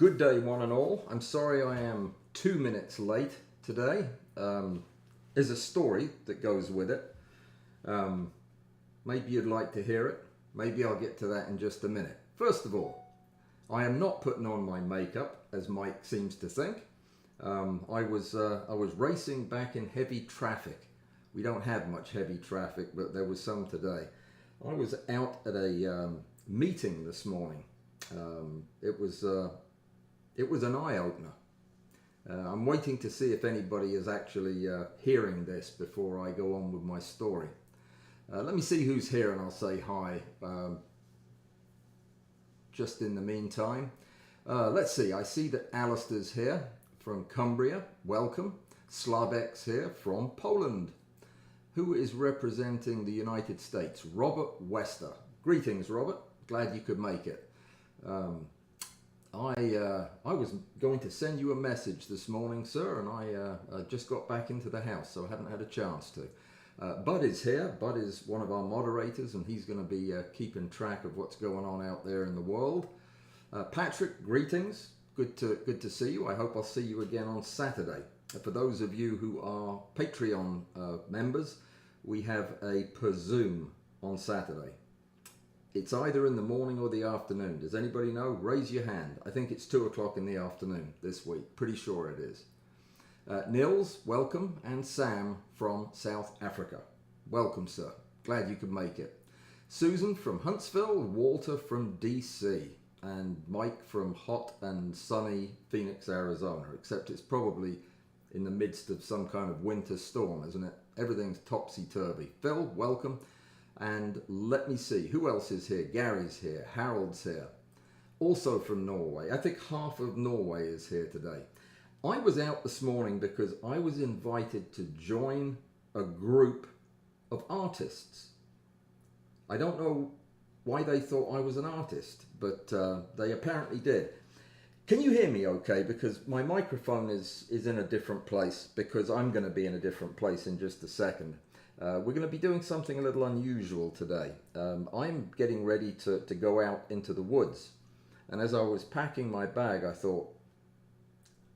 Good day, one and all. I'm sorry I am 2 minutes late today. There's a story that goes with it. Maybe you'd like to hear it. Maybe I'll get to that in just a minute. First of all, I am not putting on my makeup, as Mike seems to think. I was racing back in heavy traffic. We don't have much heavy traffic, but there was some today. I was out at a meeting this morning. It was an eye-opener. I'm waiting to see if anybody is actually hearing this before I go on with my story. Let me see who's here and I'll say hi just in the meantime. Let's see, I see that Alistair's here from Cumbria, welcome. Slavek's here from Poland. Who is representing the United States? Robert Wester. Greetings, Robert. Glad you could make it. I was going to send you a message this morning, sir, and I just got back into the house, so I haven't had a chance to. Bud is here. Bud is one of our moderators, and he's going to be keeping track of what's going on out there in the world. Patrick, greetings. Good to see you. I hope I'll see you again on Saturday. For those of you who are Patreon members, we have a per Zoom on Saturday. It's either in the morning or the afternoon. Does anybody know? Raise your hand. I think it's 2 o'clock in the afternoon this week. Pretty sure it is. Nils, welcome. And Sam from South Africa. Welcome, sir. Glad you could make it. Susan from Huntsville. Walter from DC. And Mike from hot and sunny Phoenix, Arizona. Except it's probably in the midst of some kind of winter storm, isn't it? Everything's topsy-turvy. Phil, welcome. And let me see, who else is here? Gary's here, Harold's here. Also from Norway. I think half of Norway is here today. I was out this morning because I was invited to join a group of artists. I don't know why they thought I was an artist, but they apparently did. Can you hear me okay? Because my microphone is in a different place, because I'm going to be in a different place in just a second. We're going to be doing something a little unusual today. I'm getting ready to go out into the woods. And as I was packing my bag, I thought,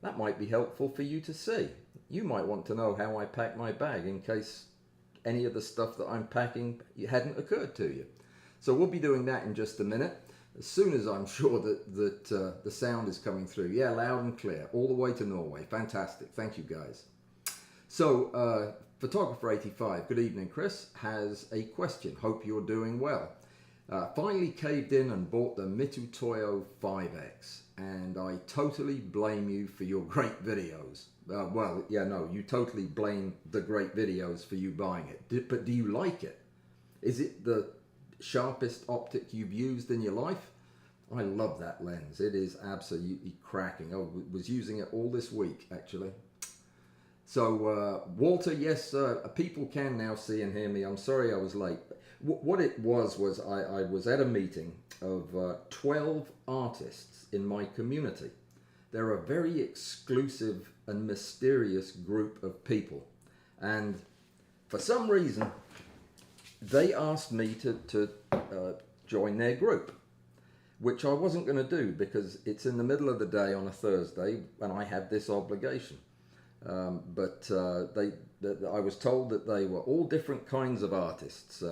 that might be helpful for you to see. You might want to know how I pack my bag in case any of the stuff that I'm packing hadn't occurred to you. So we'll be doing that in just a minute. As soon as I'm sure that the sound is coming through. Yeah, loud and clear, all the way to Norway. Fantastic. Thank you, guys. So, Photographer 85, good evening, Chris, has a question. Hope you're doing well. Finally caved in and bought the Mitutoyo 5X, and I totally blame you for your great videos. Well, yeah, no, you totally blame the great videos for you buying it. But do you like it? Is it the sharpest optic you've used in your life? I love that lens. It is absolutely cracking. I was using it all this week, actually. So, Walter, yes, people can now see and hear me. I'm sorry I was late. What it was I was at a meeting of 12 artists in my community. They're a very exclusive and mysterious group of people. And for some reason, they asked me to join their group, which I wasn't going to do because it's in the middle of the day on a Thursday and I have this obligation. But I was told that they were all different kinds of artists,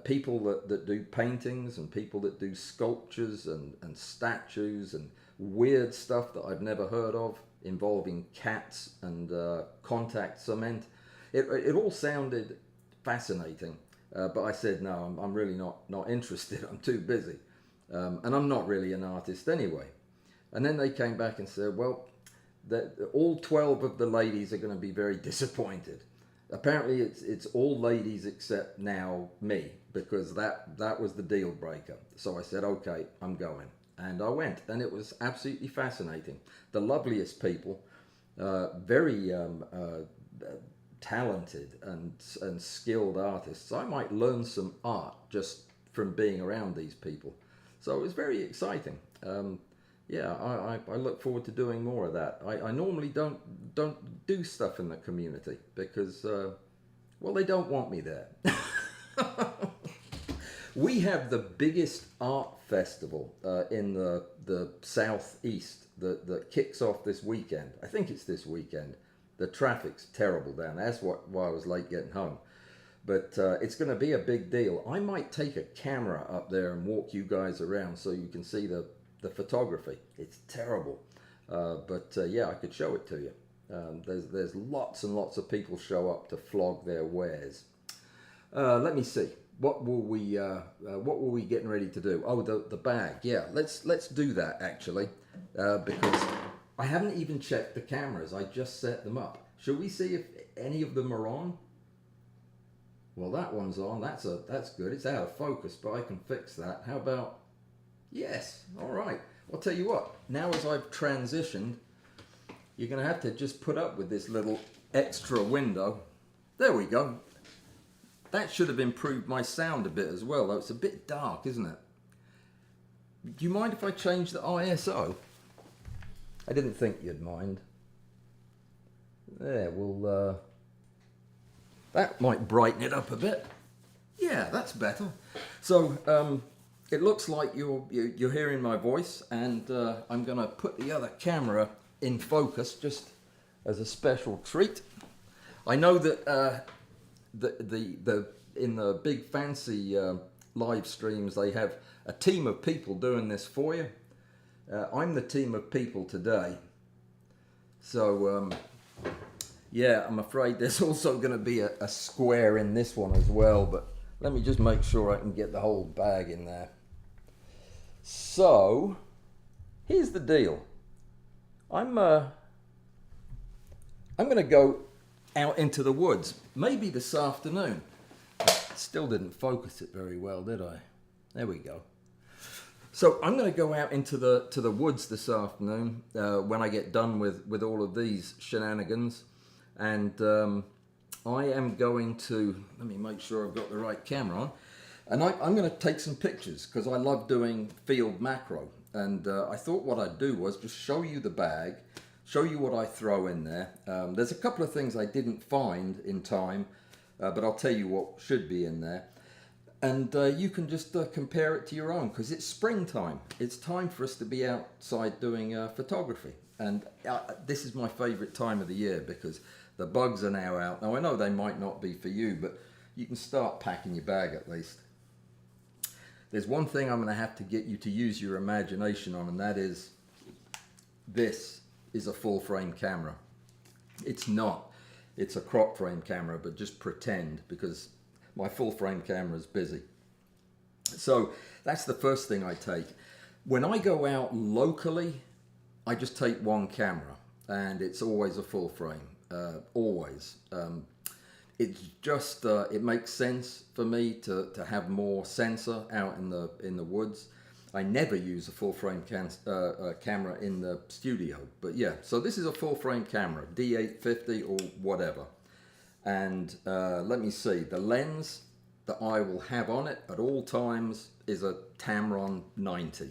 people that do paintings and people that do sculptures and statues and weird stuff that I've never heard of involving cats and contact cement. It all sounded fascinating, but I said, no, I'm really not interested. I'm too busy. And I'm not really an artist anyway. And then they came back and said, well, that all 12 of the ladies are going to be very disappointed. Apparently it's all ladies except now me, because that was the deal breaker. So I said, okay, I'm going. And I went, and it was absolutely fascinating. The loveliest people, very talented and skilled artists. I might learn some art just from being around these people. So it was very exciting. Yeah, I look forward to doing more of that. I normally don't do stuff in the community because, well, they don't want me there. We have the biggest art festival in the southeast that kicks off this weekend. I think it's this weekend. The traffic's terrible down there. That's why I was late getting home. But it's going to be a big deal. I might take a camera up there and walk you guys around so you can see the photography. It's terrible. But yeah, I could show it to you. There's lots and lots of people show up to flog their wares. Let me see. What were we getting ready to do? Oh, the bag. Yeah, let's do that actually, because I haven't even checked the cameras. I just set them up. Shall we see if any of them are on? Well, that one's on. That's good. It's out of focus, but I can fix that. How about? Yes. All right. I'll tell you what. Now as I've transitioned, you're going to have to just put up with this little extra window. There we go. That should have improved my sound a bit as well, though it's a bit dark, isn't it? Do you mind if I change the ISO? I didn't think you'd mind. There, we'll... that might brighten it up a bit. Yeah, that's better. So, it looks like you're hearing my voice, and I'm going to put the other camera in focus just as a special treat. I know that in the big fancy live streams they have a team of people doing this for you. I'm the team of people today. So yeah, I'm afraid there's also going to be a square in this one as well, but let me just make sure I can get the whole bag in there. So here's the deal. I'm going to go out into the woods, maybe this afternoon. Still didn't focus it very well, did I? There we go. So I'm going to go out into the woods this afternoon when I get done with all of these shenanigans, and I am going to, let me make sure I've got the right camera on, and I'm going to take some pictures because I love doing field macro, and I thought what I'd do was just show you the bag, show you what I throw in there. There's a couple of things I didn't find in time, but I'll tell you what should be in there. And you can just compare it to your own, because it's springtime. It's time for us to be outside doing photography. And this is my favorite time of the year because the bugs are now out. Now I know they might not be for you, but you can start packing your bag at least. There's one thing I'm going to have to get you to use your imagination on, and that is this is a full frame camera. It's not. It's a crop frame camera, but just pretend, because my full frame camera is busy. So that's the first thing I take. When I go out locally, I just take one camera, and it's always a full frame, always. It's just, it makes sense for me to have more sensor out in the woods. I never use a full frame camera in the studio, but yeah, so this is a full frame camera, D850 or whatever. And let me see, the lens that I will have on it at all times is a Tamron 90.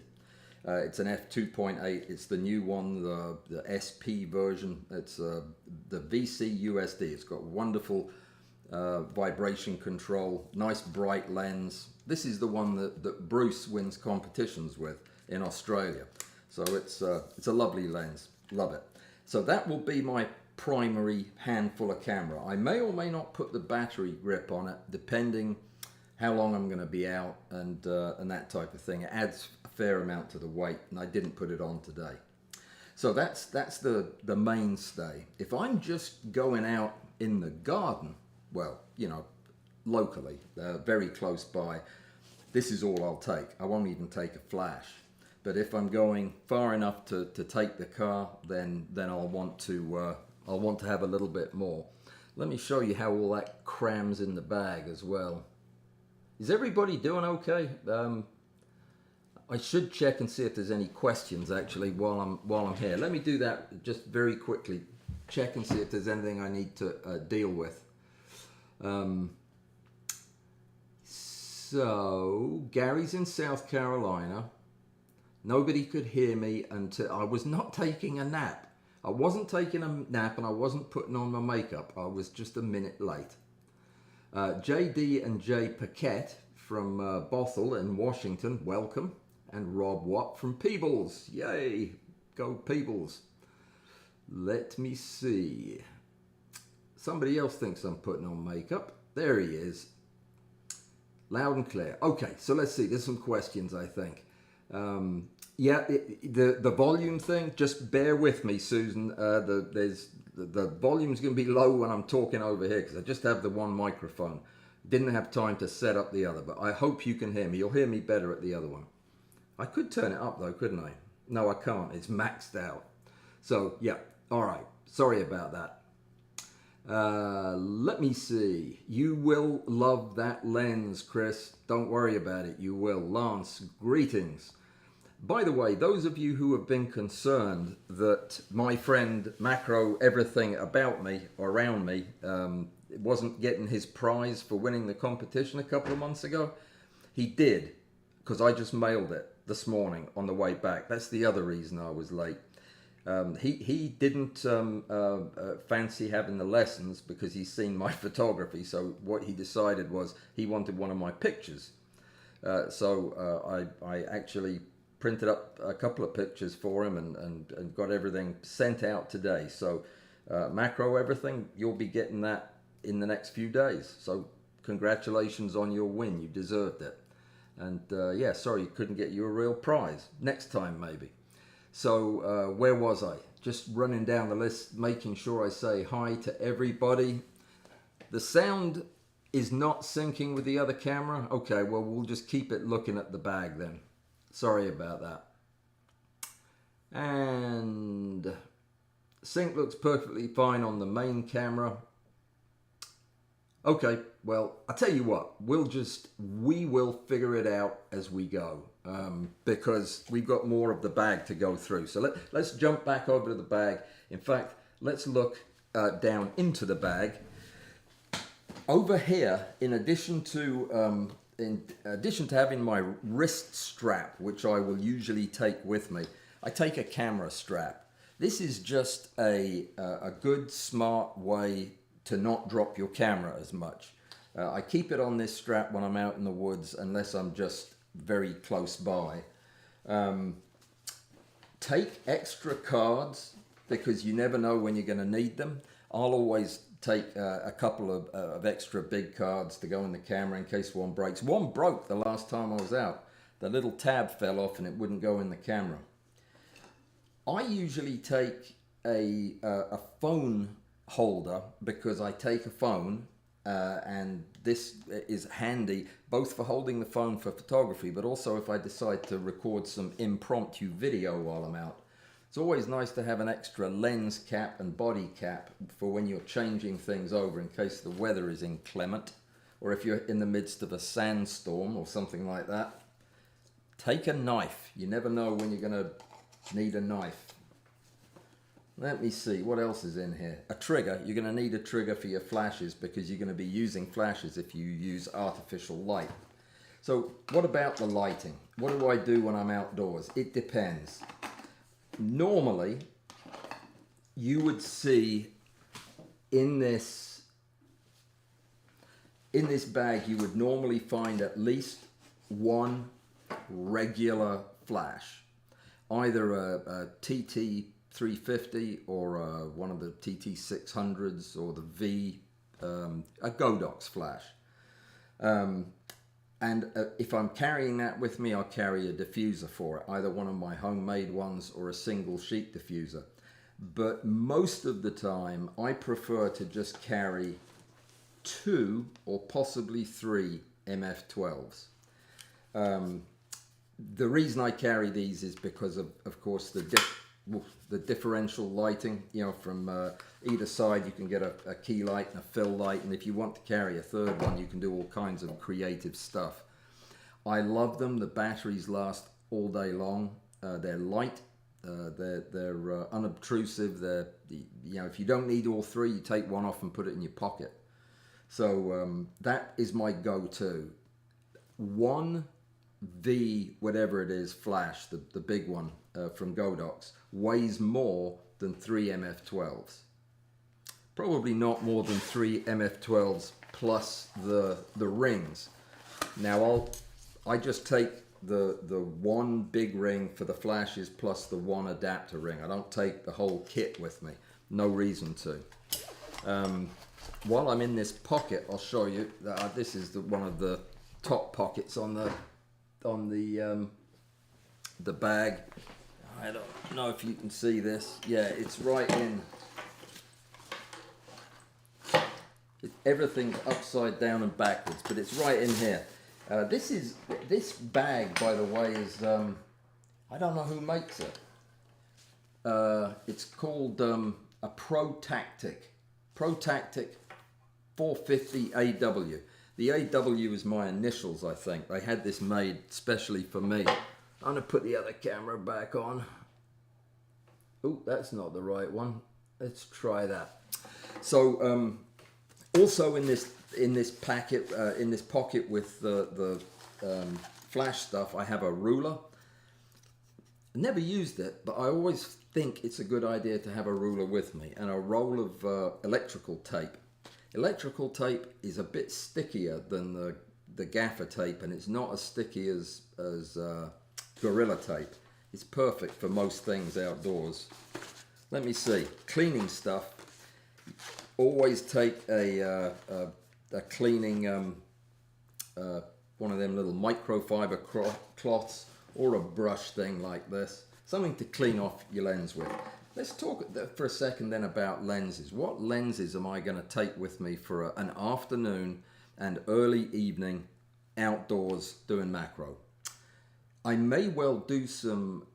It's an f2.8, it's the new one, the SP version. It's the VC USD. It's got wonderful vibration control, nice bright lens. This is the one that Bruce wins competitions with in Australia. So it's a lovely lens, love it. So that will be my primary handful of camera. I may or may not put the battery grip on it, depending how long I'm going to be out and that type of thing. It adds a fair amount to the weight, and I didn't put it on today. So that's the mainstay. If I'm just going out in the garden, well, you know, locally, very close by, this is all I'll take. I won't even take a flash. But if I'm going far enough to take the car, then I'll want to have a little bit more. Let me show you how all that crams in the bag as well. Is everybody doing okay? I should check and see if there's any questions actually while I'm here. Let me do that just very quickly. Check and see if there's anything I need to deal with. So Gary's in South Carolina. Nobody could hear me until I was not taking a nap. I wasn't taking a nap and I wasn't putting on my makeup. I was just a minute late. JD and J Paquette from Bothell in Washington, welcome. And Rob Watt from Peebles, yay, go Peebles. Let me see. Somebody else thinks I'm putting on makeup. There he is. Loud and clear. Okay, so let's see. There's some questions, I think. Yeah, the volume thing, just bear with me, Susan. The volume's going to be low when I'm talking over here because I just have the one microphone. Didn't have time to set up the other, but I hope you can hear me. You'll hear me better at the other one. I could turn it up though, couldn't I? No, I can't. It's maxed out. So, yeah. All right. Sorry about that. Let me see. You will love that lens, Chris. Don't worry about it. You will. Lance, greetings. By the way, those of you who have been concerned that my friend Macro Everything About Me, or Around Me, wasn't getting his prize for winning the competition a couple of months ago, he did, because I just mailed it this morning on the way back. That's the other reason I was late. He didn't fancy having the lessons because he's seen my photography, so what he decided was he wanted one of my pictures. So I actually printed up a couple of pictures for him and got everything sent out today. So Macro Everything, you'll be getting that in the next few days. So congratulations on your win. You deserved it. And yeah, sorry you couldn't get you a real prize. Next time maybe. So where was I? Just running down the list, making sure I say hi to everybody. The sound is not syncing with the other camera. Okay, well, we'll just keep it looking at the bag then. Sorry about that. And sync looks perfectly fine on the main camera. Okay, well, I'll tell you what, we will figure it out as we go, because we've got more of the bag to go through. So let's jump back over to the bag. In fact, let's look down into the bag. Over here, in addition to having my wrist strap, which I will usually take with me, I take a camera strap. This is just a good, smart way to not drop your camera as much. I keep it on this strap when I'm out in the woods, unless I'm just very close by. Take extra cards, because you never know when you're going to need them. I'll always take a couple of extra big cards to go in the camera in case one breaks. One broke the last time I was out. The little tab fell off and it wouldn't go in the camera. I usually take a phone holder, because I take a phone and this is handy both for holding the phone for photography, but also if I decide to record some impromptu video while I'm out. It's always nice to have an extra lens cap and body cap for when you're changing things over in case the weather is inclement, or if you're in the midst of a sandstorm or something like that. Take a knife. You never know when you're going to need a knife. Let me see, what else is in here? A trigger. You're going to need a trigger for your flashes, because you're going to be using flashes if you use artificial light. So what about the lighting? What do I do when I'm outdoors? It depends. Normally, you would see in this bag, you would normally find at least one regular flash. Either a TT 350 or one of the TT600s or the V, a Godox flash. And if I'm carrying that with me, I'll carry a diffuser for it, either one of my homemade ones or a single sheet diffuser. But most of the time, I prefer to just carry 2 or possibly 3 MF12s. The reason I carry these is because of course, the differential lighting, you know, from either side. You can get a key light and a fill light, and if you want to carry a third one, you can do all kinds of creative stuff. I love them. The batteries last all day long. They're light, they're unobtrusive. They're, you know, if you don't need all 3, you take one off and put it in your pocket. So that is my go-to. One V, whatever it is, flash, the big one from Godox, weighs more than 3 MF12s. Probably not more than 3 MF12s plus the rings. Now I just take the one big ring for the flashes plus the one adapter ring. I don't take the whole kit with me. No reason to. While I'm in this pocket, I'll show you that this is one of the top pockets on the bag. I don't know if you can see this. Yeah, it's right in. Everything's upside down and backwards, but it's right in here. This bag, by the way, is I don't know who makes it. It's called a ProTactic 450 AW. The AW is my initials, I think. They had this made specially for me. I'm gonna put the other camera back on. Oh, that's not the right one. Let's try that. So also in this packet, in this pocket with the flash stuff, I have a ruler. Never used it, but I always think it's a good idea to have a ruler with me, and a roll of electrical tape. Electrical tape is a bit stickier than the gaffer tape, and it's not as sticky as Gorilla Tape. It's perfect for most things outdoors. Let me see. Cleaning stuff. Always take a cleaning one of them little microfiber cloths or a brush thing like this. Something to clean off your lens with. Let's talk for a second then about lenses. What lenses am I going to take with me for an afternoon and early evening outdoors doing macro? I may well do some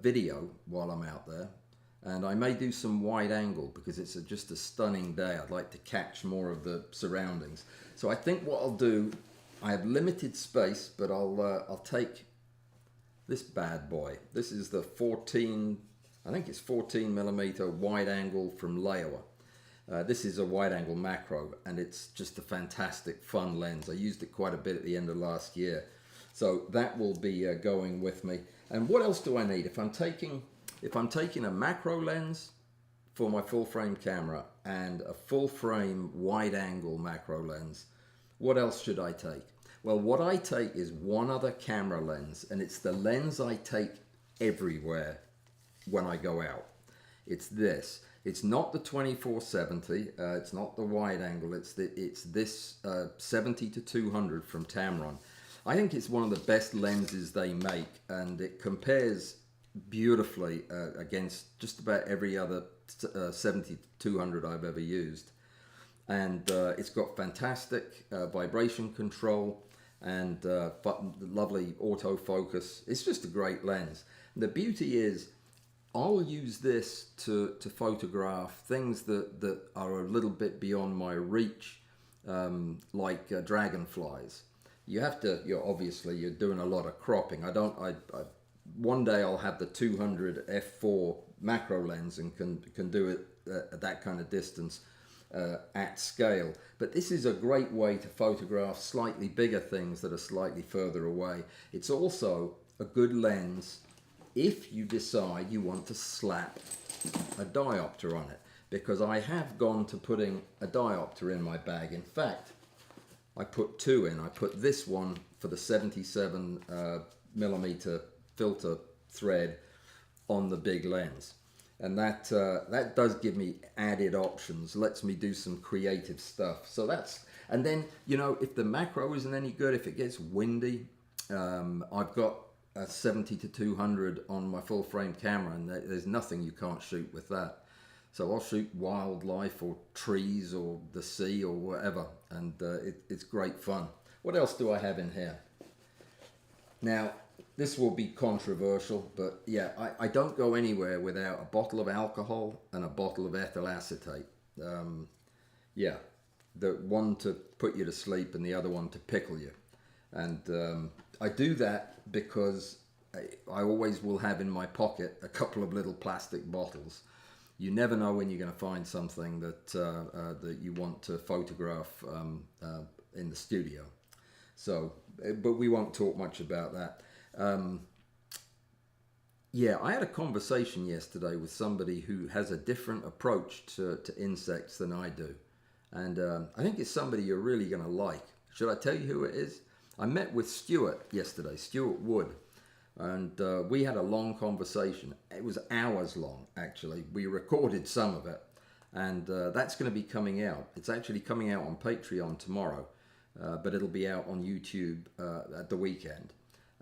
video while I'm out there, and I may do some wide angle because it's just a stunning day. I'd like to catch more of the surroundings. So I think what I'll do, I have limited space, but I'll take this bad boy. This is the 14 millimeter wide angle from Leiwa. This is a wide angle macro, and it's just a fantastic fun lens. I used it quite a bit at the end of last year. So that will be going with me. And what else do I need? If I'm taking a macro lens for my full frame camera and a full frame wide angle macro lens, what else should I take? Well, what I take is one other camera lens, and it's the lens I take everywhere when I go out. It's this. It's not the 2470. It's not the wide angle. It's this 70-200 from Tamron. I think it's one of the best lenses they make, and it compares beautifully against just about every other 70-200 I've ever used. And it's got fantastic vibration control and lovely autofocus. It's just a great lens. And the beauty is, I'll use this to photograph things that are a little bit beyond my reach, like dragonflies. You have to, you're doing a lot of cropping. One day I'll have the 200 f4 macro lens and can do it at that kind of distance at scale. But this is a great way to photograph slightly bigger things that are slightly further away. It's also a good lens if you decide you want to slap a diopter on it, because I have gone to putting a diopter in my bag. In fact, I put two in. I put this one for the 77 millimeter filter thread on the big lens, and that does give me added options, lets me do some creative stuff. So that's, and then if the macro isn't any good, if it gets windy, I've got a 70-200 on my full frame camera, and there's nothing you can't shoot with that. So I'll shoot wildlife or trees or the sea or whatever, and it's great fun. What else do I have in here? Now, this will be controversial, but yeah, I don't go anywhere without a bottle of alcohol and a bottle of ethyl acetate. Yeah, the one to put you to sleep and the other one to pickle you. And I do that because I always will have in my pocket a couple of little plastic bottles. You never know when you're going to find something that you want to photograph in the studio. So, but we won't talk much about that. Yeah, I had a conversation yesterday with somebody who has a different approach to insects than I do. And I think it's somebody you're really going to like. Should I tell you who it is? I met with Stuart yesterday, Stuart Wood, and we had a long conversation. It was hours long, actually. We recorded some of it, and that's going to be coming out. It's actually coming out on Patreon tomorrow, but it'll be out on YouTube at the weekend.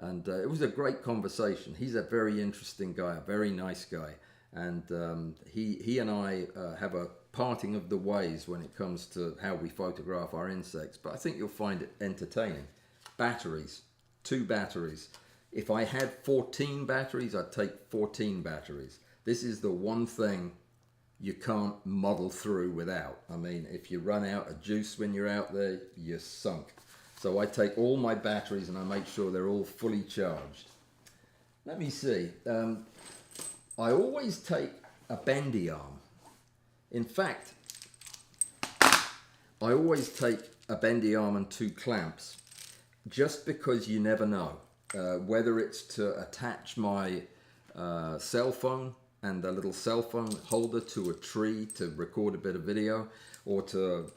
And it was a great conversation. He's a very interesting guy, a very nice guy. And he and I have a parting of the ways when it comes to how we photograph our insects. But I think you'll find it entertaining. Batteries, 2 batteries. If I had 14 batteries, I'd take 14 batteries. This is the one thing you can't muddle through without. I mean, if you run out of juice when you're out there, you're sunk. So I take all my batteries and I make sure they're all fully charged. Let me see. I always take a bendy arm. In fact, I always take a bendy arm and 2 clamps, just because you never know. Whether it's to attach my cell phone and a little cell phone holder to a tree to record a bit of video, or to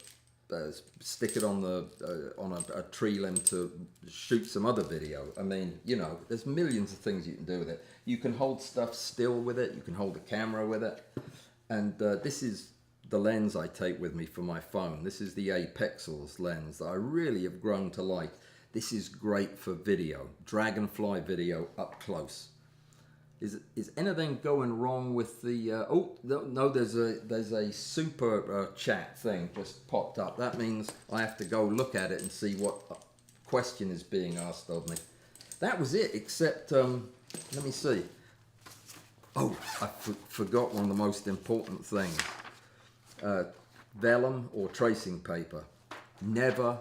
stick it on a tree limb to shoot some other video. I mean, you know, there's millions of things you can do with it. You can hold stuff still with it. You can hold the camera with it. And this is the lens I take with me for my phone. This is the Apexels lens that I really have grown to like. This is great for video, dragonfly video up close. Is anything going wrong with the? Oh no, there's a super chat thing just popped up. That means I have to go look at it and see what question is being asked of me. That was it. Except let me see. Oh, I forgot one of the most important things. Vellum or tracing paper. Never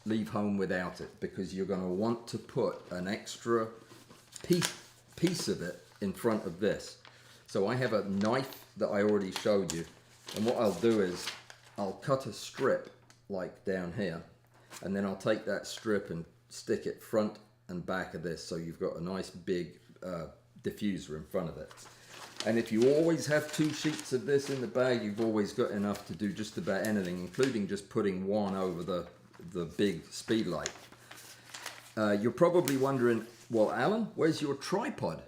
leave home without it, because you're going to want to put an extra piece of it in front of this. So I have a knife that I already showed you, and what I'll do is I'll cut a strip like down here, and then I'll take that strip and stick it front and back of this, so you've got a nice big diffuser in front of it. And if you always have 2 sheets of this in the bag, you've always got enough to do just about anything, including just putting one over the big speed light. You're probably wondering, well, Alan, where's your tripod?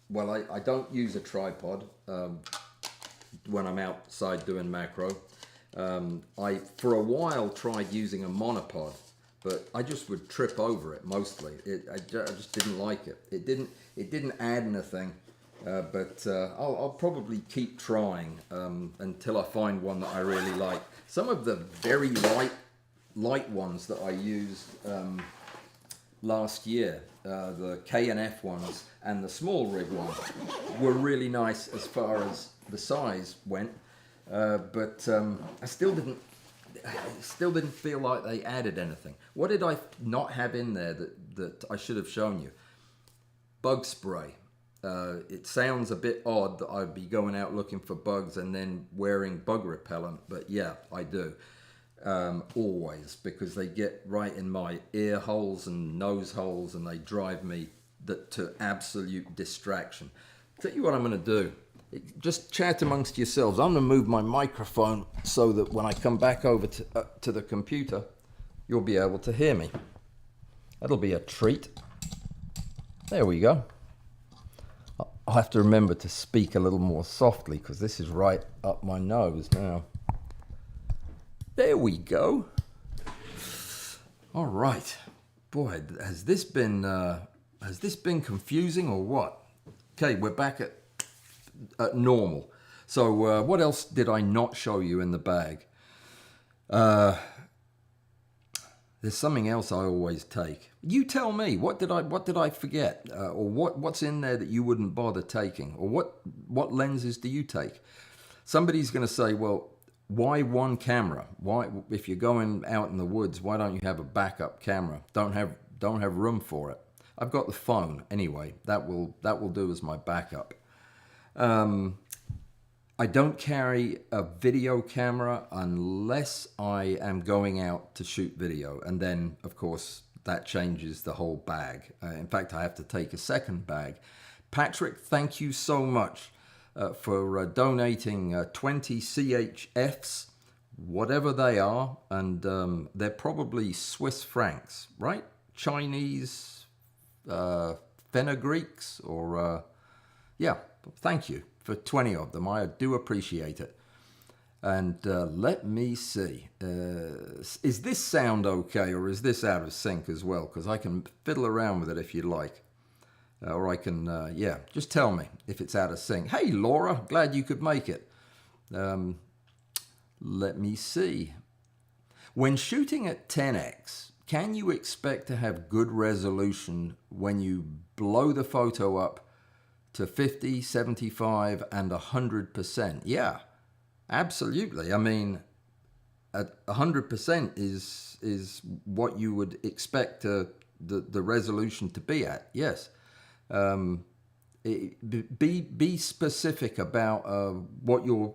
Well, I don't use a tripod when I'm outside doing macro. I, for a while, tried using a monopod, but I just would trip over it mostly. I just didn't like it. It didn't add anything. But I'll probably keep trying until I find one that I really like. Some of the very light ones that I used last year, the K&F ones and the small rig ones, were really nice as far as the size went, but I still didn't feel like they added anything. What did I not have in there that I should have shown you? Bug spray. It sounds a bit odd that I'd be going out looking for bugs and then wearing bug repellent, but yeah, I do. Always, because they get right in my ear holes and nose holes, and they drive me to absolute distraction. Tell you what I'm going to do. Just chat amongst yourselves. I'm going to move my microphone so that when I come back over to the computer, you'll be able to hear me. That'll be a treat. There we go. I'll have to remember to speak a little more softly, because this is right up my nose now. There we go. All right. Boy, has this been confusing or what? Okay, we're back at normal. So what else did I not show you in the bag? There's something else I always take. You tell me, what did I forget? Or what's in there that you wouldn't bother taking? Or what lenses do you take? Somebody's going to say, well, why one camera? Why, if you're going out in the woods, why don't you have a backup camera? Don't have room for it. I've got the phone anyway. That will do as my backup. I don't carry a video camera unless I am going out to shoot video, and then of course that changes the whole bag. In fact, I have to take a second bag. Patrick, thank you so much for donating 20 CHFs whatever they are, and they're probably Swiss francs, right? Chinese, fenugreeks, or yeah, thank you for 20 of them. I do appreciate it. And let me see, is this sound okay, or is this out of sync as well? Because I can fiddle around with it if you'd like. Or I can, yeah, just tell me if it's out of sync. Hey, Laura, glad you could make it. Let me see. When shooting at 10x, can you expect to have good resolution when you blow the photo up to 50, 75, and 100%? Yeah, absolutely. I mean, at 100% is what you would expect the resolution to be at. Yes. Be specific about what you're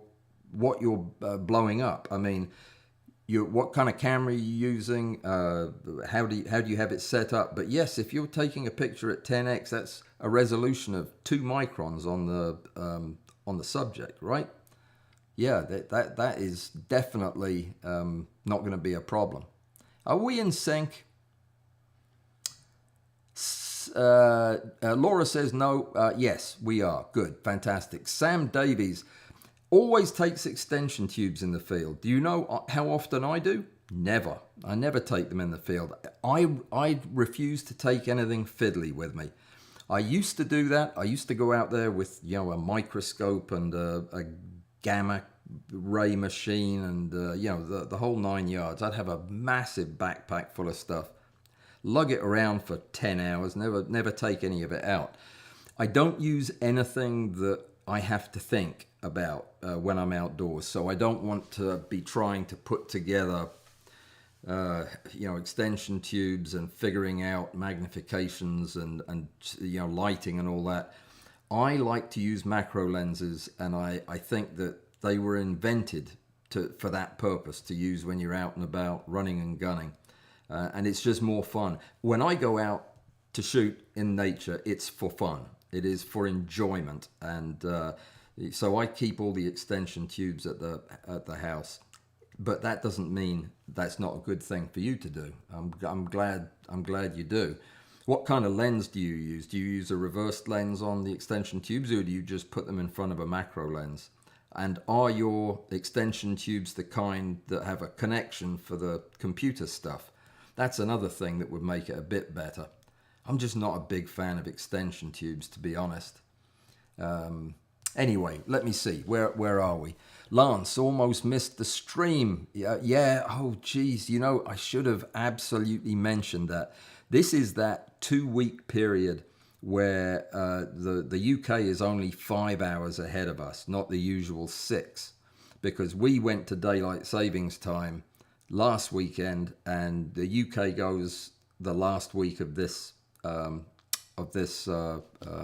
blowing up. I mean, what kind of camera are you using? How do you have it set up? But yes, if you're taking a picture at 10x, that's a resolution of 2 microns on the subject, right? Yeah, that is definitely not going to be a problem. Are we in sync? Laura says no. Yes, we are. Good. Fantastic. Sam Davies always takes extension tubes in the field. Do you know how often I do? Never. I never take them in the field. I refuse to take anything fiddly with me. I used to do that. I used to go out there with, you know, a microscope and a gamma ray machine and, you know, the whole 9 yards. I'd have a massive backpack full of stuff. Lug it around for 10 hours, never take any of it out. I don't use anything that I have to think about when I'm outdoors, so I don't want to be trying to put together you know, extension tubes and figuring out magnifications and you know, lighting and all that. I like to use macro lenses, and I think that they were invented for that purpose, to use when you're out and about running and gunning. And it's just more fun. When I go out to shoot in nature, it's for fun. It is for enjoyment. And so I keep all the extension tubes at the house. But that doesn't mean that's not a good thing for you to do. I'm glad you do. What kind of lens do you use? Do you use a reversed lens on the extension tubes, or do you just put them in front of a macro lens? And are your extension tubes the kind that have a connection for the computer stuff? That's another thing that would make it a bit better. I'm just not a big fan of extension tubes, to be honest. Anyway, let me see. Where are we? Lance, almost missed the stream. Yeah. Oh, geez. You know, I should have absolutely mentioned that. This is that 2-week period where the UK is only 5 hours ahead of us, not the usual 6, because we went to daylight savings time last weekend, and the UK goes the last week of this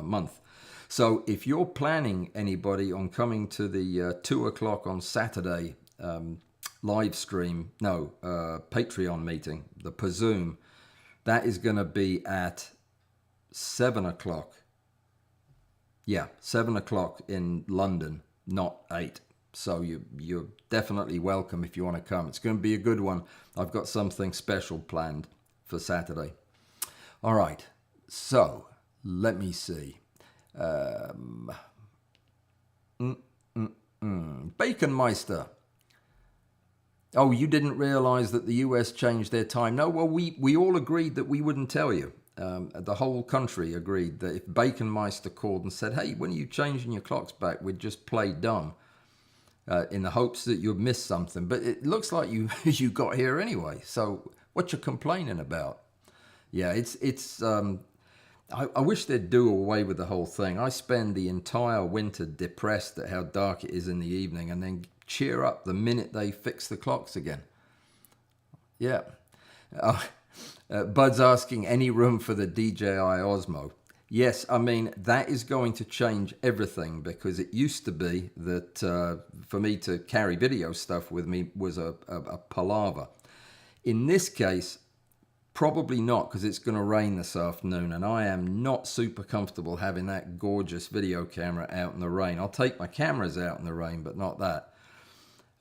month. So if you're planning, anybody, on coming to the 2 o'clock on Saturday live stream, Patreon meeting, the Pazoom, that is going to be at 7 o'clock. Yeah, 7 o'clock in London, not 8. So you're definitely welcome if you want to come. It's going to be a good one. I've got something special planned for Saturday. All right, so let me see. Baconmeister. Oh, you didn't realize that the US changed their time? No, well, we all agreed that we wouldn't tell you. The whole country agreed that if Baconmeister called and said, hey, when are you changing your clocks back, we'd just play dumb. In the hopes that you'd miss something. But it looks like you got here anyway. So what you complaining about? Yeah, it's I wish they'd do away with the whole thing. I spend the entire winter depressed at how dark it is in the evening, and then cheer up the minute they fix the clocks again. Yeah. Bud's asking, any room for the DJI Osmo? Yes, I mean, that is going to change everything, because it used to be that for me to carry video stuff with me was a palaver. In this case, probably not, because it's going to rain this afternoon, and I am not super comfortable having that gorgeous video camera out in the rain. I'll take my cameras out in the rain, but not that.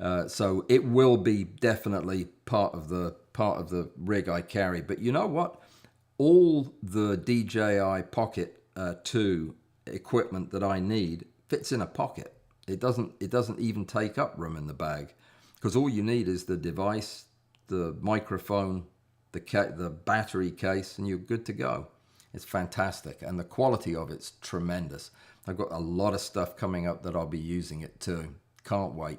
So it will be definitely part of the rig I carry. But you know what? All the DJI Pocket 2 equipment that I need fits in a pocket. It doesn't even take up room in the bag, because all you need is the device, the microphone, the battery case, and you're good to go. It's fantastic, and the quality of it's tremendous. I've got a lot of stuff coming up that I'll be using it too. Can't wait.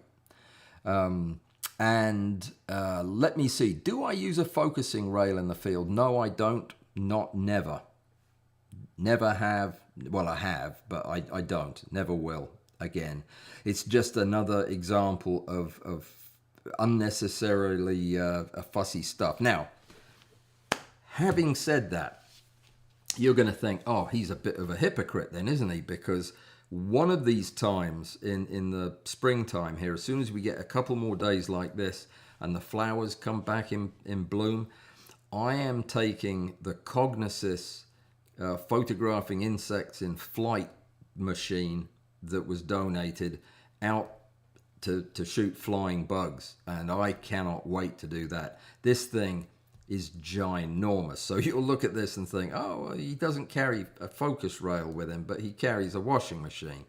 Let me see. Do I use a focusing rail in the field? No, I don't. Not never. Never have. Well, I have, but I don't. Never will. Again, it's just another example of unnecessarily fussy stuff. Now, having said that, you're going to think, oh, he's a bit of a hypocrite then, isn't he? Because one of these times in the springtime here, as soon as we get a couple more days like this and the flowers come back in bloom, I am taking the Cognosys photographing insects in flight machine that was donated out to shoot flying bugs, and I cannot wait to do that. This thing is ginormous. So you'll look at this and think, oh, well, he doesn't carry a focus rail with him, but he carries a washing machine.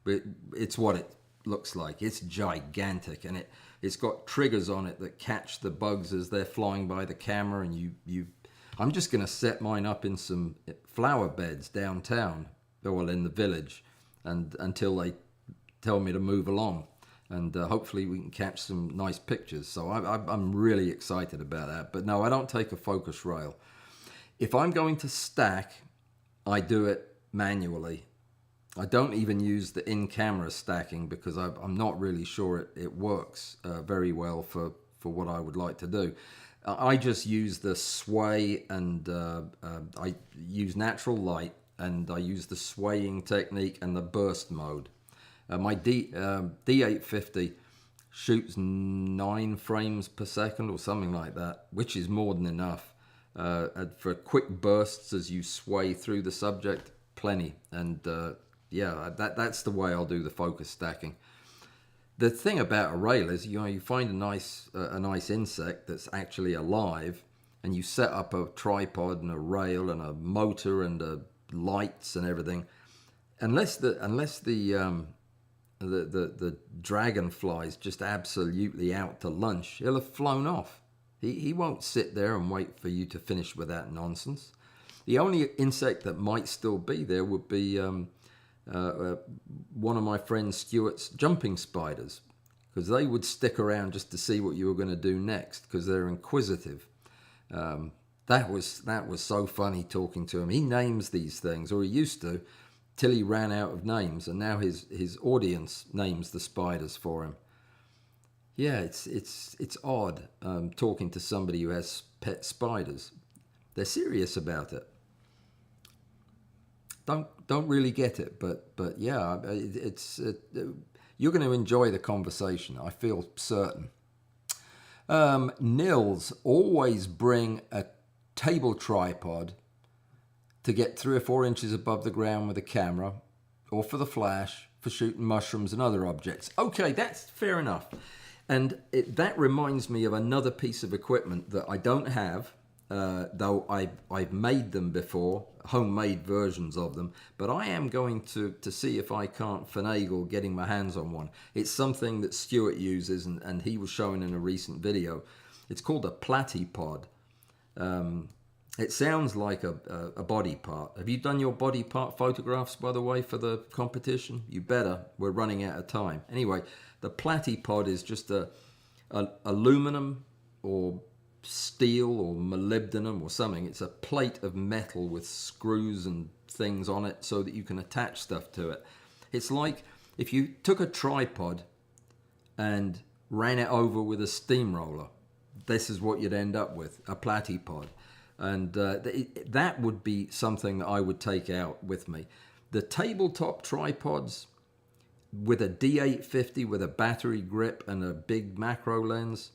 But it's what it looks like. It's gigantic, and it's got triggers on it that catch the bugs as they're flying by the camera. And I'm just going to set mine up in some flower beds downtown, well, in the village, and until they tell me to move along. And hopefully we can catch some nice pictures. So I'm really excited about that. But no, I don't take a focus rail. If I'm going to stack, I do it manually. I don't even use the in-camera stacking because I'm not really sure it works very well for what I would like to do. I just use the sway, and I use natural light, and I use the swaying technique and the burst mode. My D850 shoots 9 frames per second or something like that, which is more than enough. For quick bursts as you sway through the subject, plenty. And yeah, that's the way I'll do the focus stacking. The thing about a rail is, you find a nice insect that's actually alive, and you set up a tripod and a rail and a motor and lights and everything. Unless the dragonfly's just absolutely out to lunch, he'll have flown off. He won't sit there and wait for you to finish with that nonsense. The only insect that might still be there would be one of my friend Stuart's jumping spiders, because they would stick around just to see what you were going to do next, because they're inquisitive. That was so funny talking to him. He names these things, or he used to, till he ran out of names, and now his audience names the spiders for him. Yeah, it's odd talking to somebody who has pet spiders. They're serious about it. Don't really get it, but yeah, you're going to enjoy the conversation, I feel certain. Nils, always bring a table tripod to get 3 or 4 inches above the ground with a camera, or for the flash, for shooting mushrooms and other objects. Okay, that's fair enough. And that reminds me of another piece of equipment that I don't have, though I've made them before, homemade versions of them, but I am going to see if I can't finagle getting my hands on one. It's something that Stuart uses, and he was showing in a recent video. It's called a platypod. It sounds like a body part. Have you done your body part photographs, by the way, for the competition? You better. We're running out of time. Anyway, the platypod is just a aluminum or steel or molybdenum or something. It's a plate of metal with screws and things on it so that you can attach stuff to it. It's like if you took a tripod and ran it over with a steamroller. This is what you'd end up with, a platypod. And that would be something that I would take out with me. The tabletop tripods with a D850 with a battery grip and a big macro lens,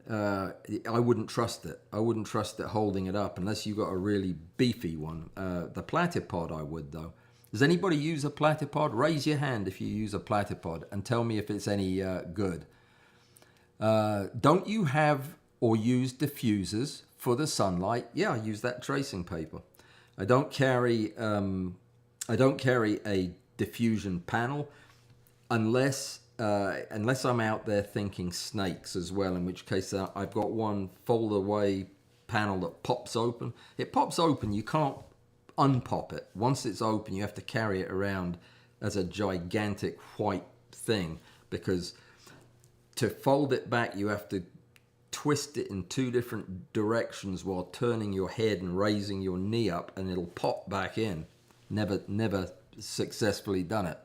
I wouldn't trust it. I wouldn't trust it holding it up unless you got a really beefy one. The platypod I would, though. Does anybody use a platypod? Raise your hand if you use a platypod and tell me if it's any good. Don't you have or use diffusers for the sunlight? Yeah, I use that tracing paper. I don't carry a diffusion panel unless I'm out there thinking snakes as well, in which case I've got one fold away panel that pops open. It pops open, you can't unpop it. Once it's open, you have to carry it around as a gigantic white thing, because to fold it back you have to twist it in 2 different directions while turning your head and raising your knee up, and it'll pop back in. Never successfully done it.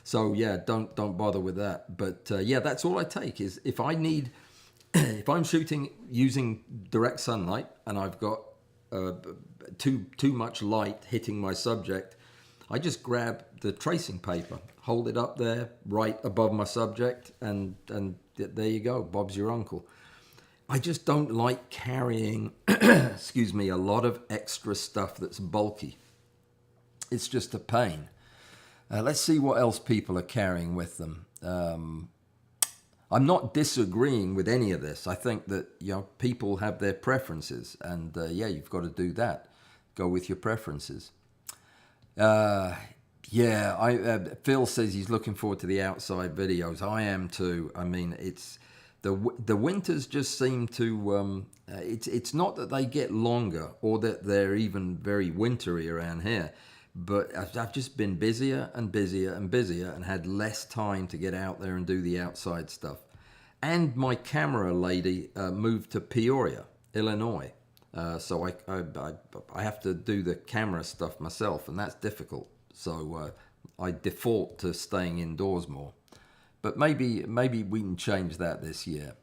So yeah, don't bother with that. But yeah, that's all I take. Is if I need, if I'm shooting using direct sunlight and I've got too much light hitting my subject, I just grab the tracing paper, hold it up there right above my subject, and there you go, Bob's your uncle. I just don't like carrying, excuse me, a lot of extra stuff that's bulky. It's just a pain. Let's see what else people are carrying with them. I'm not disagreeing with any of this. I think that, you know, people have their preferences, and yeah, you've got to do that. Go with your preferences. Yeah, Phil says he's looking forward to the outside videos. I am too. I mean, it's the winters just seem to. It's not that they get longer or that they're even very wintry around here, but I've just been busier and busier and busier and had less time to get out there and do the outside stuff. And my camera lady moved to Peoria, Illinois. So I have to do the camera stuff myself, and that's difficult. So I default to staying indoors more. But maybe we can change that this year.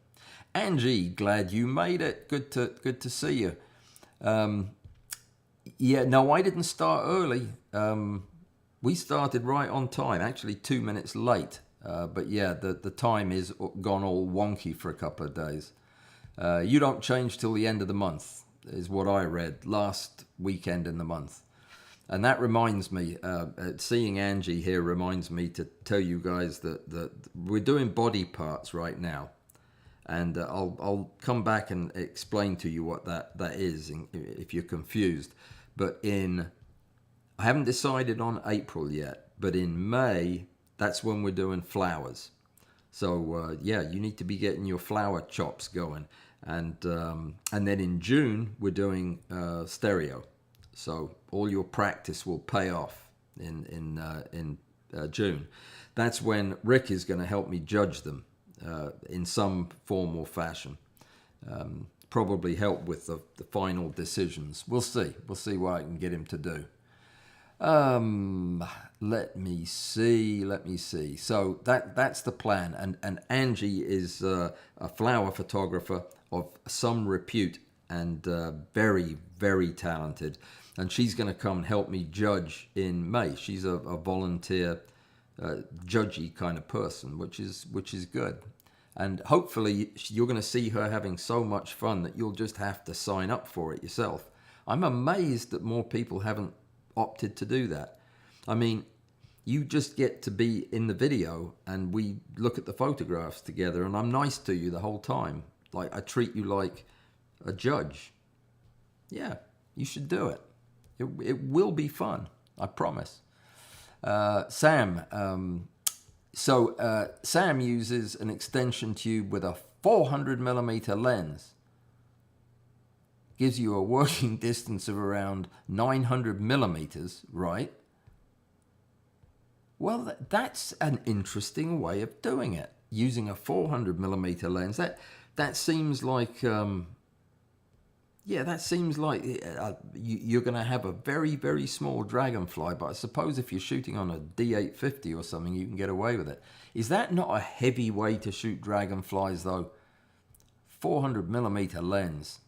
Angie, glad you made it. Good to see you. Yeah, no, I didn't start early. We started right on time, actually 2 minutes late. But yeah, the time is gone all wonky for a couple of days. You don't change till the end of the month, is what I read last weekend in the month. And that reminds me, seeing Angie here reminds me to tell you guys that we're doing body parts right now. And I'll come back and explain to you what that is if you're confused. But I haven't decided on April yet, but in May, that's when we're doing flowers. So yeah, you need to be getting your flower chops going. And then in June, we're doing stereo. So all your practice will pay off in June. That's when Rik is going to help me judge them in some form or fashion. Probably help with the final decisions. We'll see. We'll see what I can get him to do. Let me see. So that's the plan. And Angie is a flower photographer of some repute and very, very talented. And she's going to come and help me judge in May. She's a volunteer, judgy kind of person, which is good. And hopefully you're going to see her having so much fun that you'll just have to sign up for it yourself. I'm amazed that more people haven't opted to do that. I mean, you just get to be in the video and we look at the photographs together, and I'm nice to you the whole time. Like, I treat you like a judge. Yeah, you should do it. It will be fun, I promise. Sam, Sam uses an extension tube with a 400mm lens. Gives you a working distance of around 900mm, right? Well, that's an interesting way of doing it. Using a 400mm lens. That seems like... that seems like you're going to have a very, very small dragonfly, but I suppose if you're shooting on a D850 or something, you can get away with it. Is that not a heavy way to shoot dragonflies, though? 400mm lens.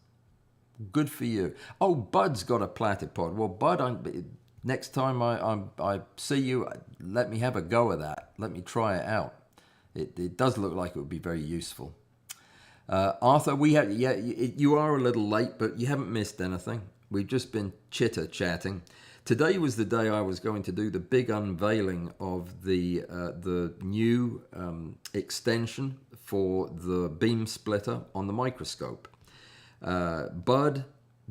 Good for you. Oh, Bud's got a platypod. Well, Bud, next time I see you, let me have a go of that. Let me try it out. It does look like it would be very useful. Arthur, you are a little late, but you haven't missed anything. We've just been chitter-chatting. Today was the day I was going to do the big unveiling of the new extension for the beam splitter on the microscope. Bud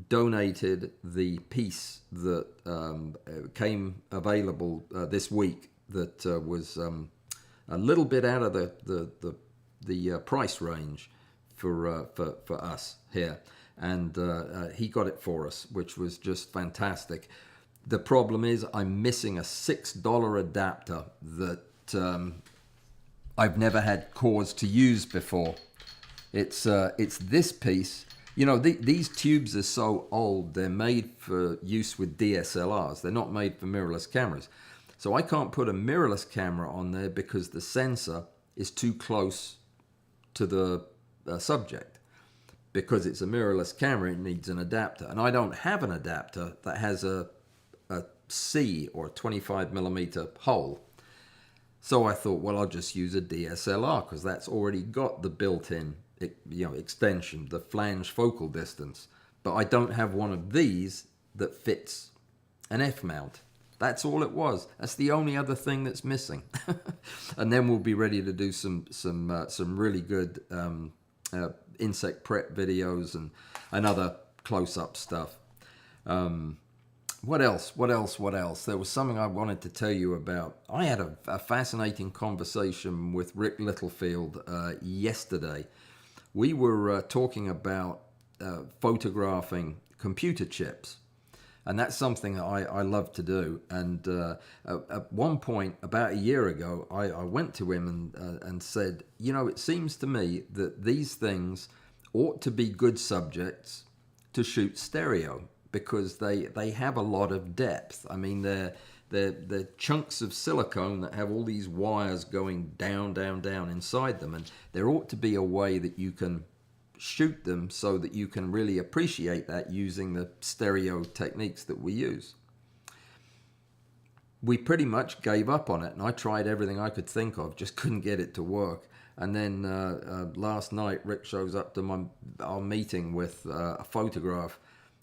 donated the piece that came available this week that was a little bit out of the price range for us here, and he got it for us, which was just fantastic. The problem is I'm missing a $6 adapter that I've never had cause to use before. It's this piece. You know, these tubes are so old, they're made for use with DSLRs. They're not made for mirrorless cameras. So I can't put a mirrorless camera on there because the sensor is too close to the subject. Because it's a mirrorless camera, it needs an adapter. And I don't have an adapter that has a C or a 25mm hole. So I thought, well, I'll just use a DSLR because that's already got the built-in extension, the flange focal distance. But I don't have one of these that fits an F-mount. That's all it was. That's the only other thing that's missing. And then we'll be ready to do some really good insect prep videos and other close-up stuff. What else? There was something I wanted to tell you about. I had a fascinating conversation with Rik Littlefield yesterday. We were talking about photographing computer chips. And that's something that I love to do. And at one point, about a year ago, I went to him and said, you know, it seems to me that these things ought to be good subjects to shoot stereo because they have a lot of depth. I mean, they're chunks of silicone that have all these wires going down inside them. And there ought to be a way that you can shoot them so that you can really appreciate that using the stereo techniques that we use. We pretty much gave up on it, and I tried everything I could think of, just couldn't get it to work. And then last night, Rik shows up to our meeting with a photograph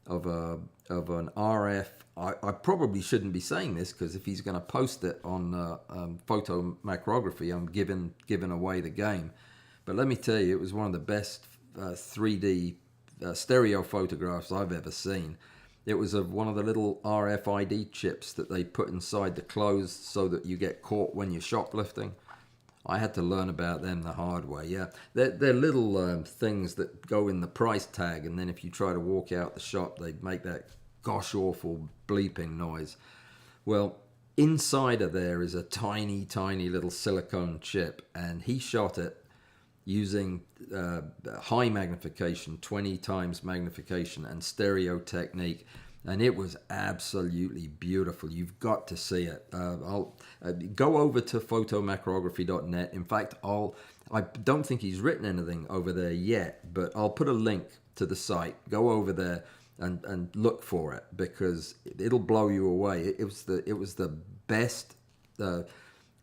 of an RF. I probably shouldn't be saying this because if he's going to post it on photo macrography, I'm giving away the game. But let me tell you, it was one of the best 3D stereo photographs I've ever seen. It was of one of the little RFID chips that they put inside the clothes so that you get caught when you're shoplifting. I had to learn about them the hard way. Yeah, they're little things that go in the price tag, and then if you try to walk out the shop, they make that gosh awful bleeping noise. Well, inside of there is a tiny little silicone chip, and he shot it using high magnification, 20 times magnification, and stereo technique, and it was absolutely beautiful. You've got to see it. I'll go over to photomacrography.net. In fact, I don't think he's written anything over there yet, but I'll put a link to the site. Go over there and look for it because it'll blow you away. It was the best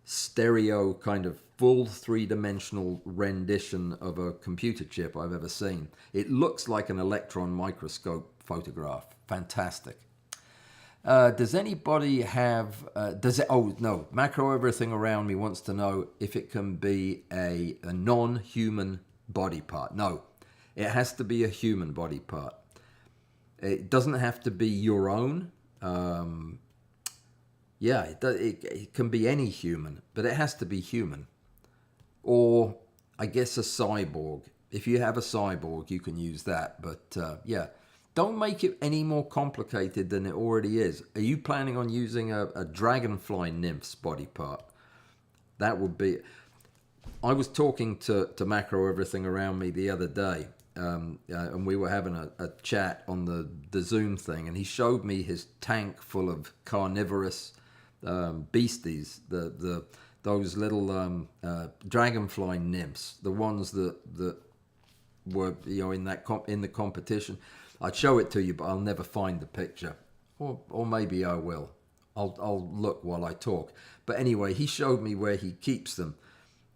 stereo kind of full three-dimensional rendition of a computer chip I've ever seen. It looks like an electron microscope photograph. Fantastic. Does anybody have... Oh, no. Macro Everything Around Me wants to know if it can be a non-human body part. No. It has to be a human body part. It doesn't have to be your own. Yeah, it can be any human, but it has to be human. Or, I guess, a cyborg. If you have a cyborg, you can use that. But, yeah, don't make it any more complicated than it already is. Are you planning on using a dragonfly nymph's body part? That would be... I was talking to Macro Everything Around Me the other day, and we were having a chat on the Zoom thing, and he showed me his tank full of carnivorous beasties, those little dragonfly nymphs, the ones that were in the competition. I'd show it to you, but I'll never find the picture, or maybe I will. I'll look while I talk. But anyway, he showed me where he keeps them,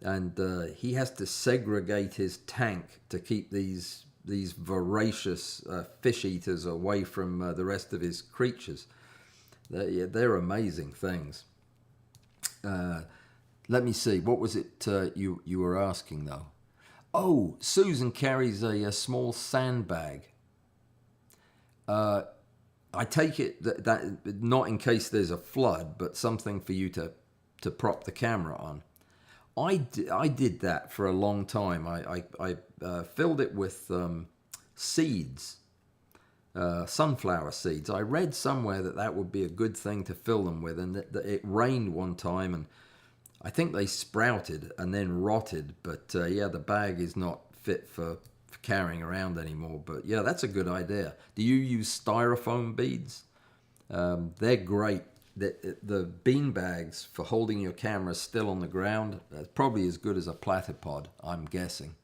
and he has to segregate his tank to keep these voracious fish eaters away from the rest of his creatures. They're amazing things. Let me see. What was it you were asking, though? Oh, Susan carries a small sandbag. I take it that not in case there's a flood, but something for you to prop the camera on. I did that for a long time. I filled it with seeds, sunflower seeds. I read somewhere that would be a good thing to fill them with, and that it rained one time, and I think they sprouted and then rotted. But yeah, the bag is not fit for carrying around anymore. But yeah, that's a good idea. Do you use styrofoam beads? They're great. The bean bags for holding your camera still on the ground, that's probably as good as a platypod, I'm guessing.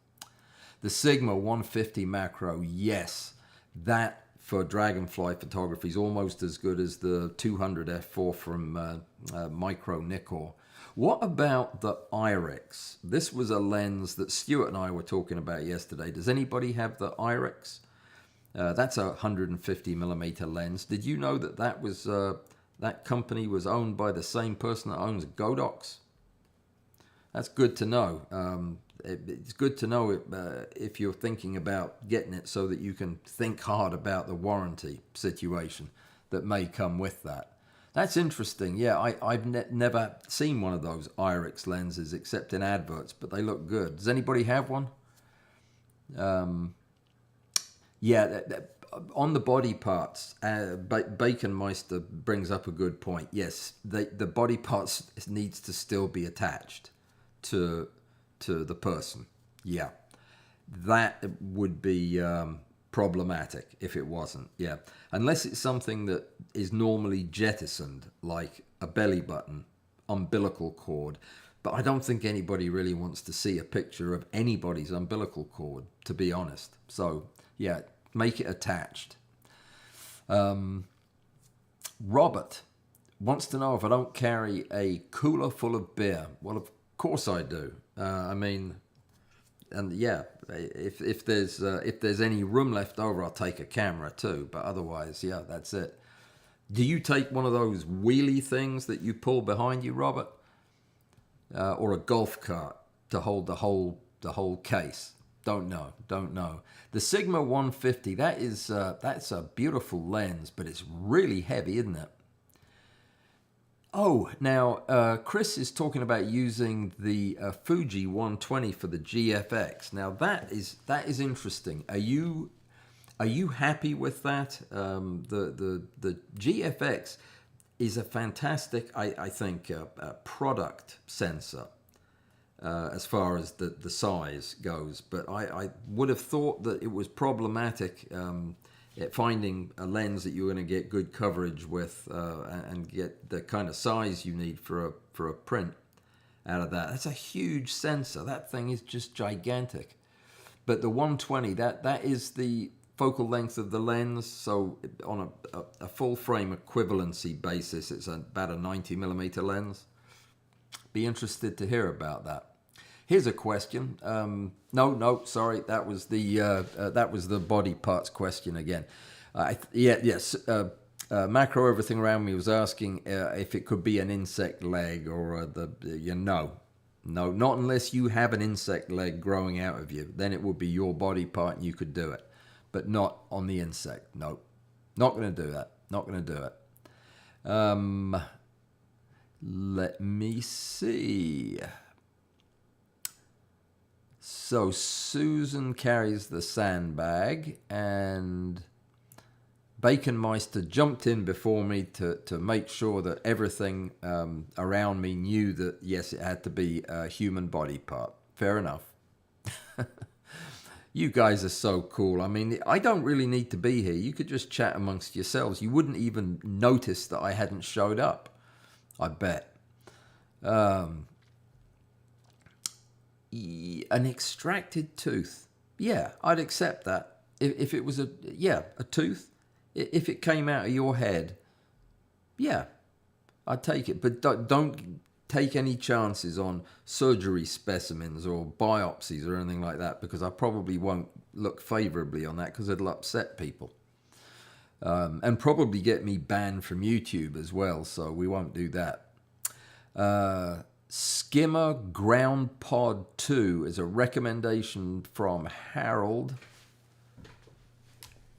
The Sigma 150 macro, yes, that for dragonfly photography is almost as good as the 200 f4 from Micro Nikkor. What about the Irix? This was a lens that Stuart and I were talking about yesterday. Does anybody have the Irix? That's a 150 millimeter lens. Did you know that was that company was owned by the same person that owns Godox? That's good to know. It's good to know if you're thinking about getting it so that you can think hard about the warranty situation that may come with that. That's interesting. Yeah, I've never seen one of those Irix lenses except in adverts, but they look good. Does anybody have one? Yeah, on the body parts, Baconmeister brings up a good point. Yes, the body parts needs to still be attached to the person. Yeah, that would be problematic if it wasn't. Yeah, unless it's something that is normally jettisoned, like a belly button, umbilical cord. But I don't think anybody really wants to see a picture of anybody's umbilical cord, to be honest. So yeah, make it attached. Robert wants to know if I don't carry a cooler full of beer. Well, of course I do. I mean, and yeah, if there's any room left over, I'll take a camera too. But otherwise, yeah, that's it. Do you take one of those wheelie things that you pull behind you, Robert, or a golf cart to hold the whole case? Don't know. The Sigma 150, that's a beautiful lens, but it's really heavy, isn't it? Oh, now Chris is talking about using the Fuji 120 for the GFX. Now that is interesting. Are you happy with that? The GFX is a fantastic, I think, product sensor. As far as the size goes, but I would have thought that it was problematic at finding a lens that you're going to get good coverage with and get the kind of size you need for a print out of that. That's a huge sensor. That thing is just gigantic. But the 120, that is the focal length of the lens. So on a full frame equivalency basis, it's about a 90 millimeter lens. Be interested to hear about that. Here's a question. No, sorry, that was the body parts question again. Macro Everything Around Me was asking if it could be an insect leg or no, not unless you have an insect leg growing out of you. Then it would be your body part and you could do it, but not on the insect. No, not going to do that. Not going to do it. Let me see. So Susan carries the sandbag, and Baconmeister jumped in before me to make sure that everything around me knew that, yes, it had to be a human body part. Fair enough. You guys are so cool. I mean, I don't really need to be here. You could just chat amongst yourselves. You wouldn't even notice that I hadn't showed up, I bet. An extracted tooth. Yeah, I'd accept that. If it was a tooth, if it came out of your head, yeah, I'd take it. But don't take any chances on surgery specimens or biopsies or anything like that, because I probably won't look favorably on that because it'll upset people. And probably get me banned from YouTube as well, so we won't do that. Skimmer Ground Pod 2 is a recommendation from Harold.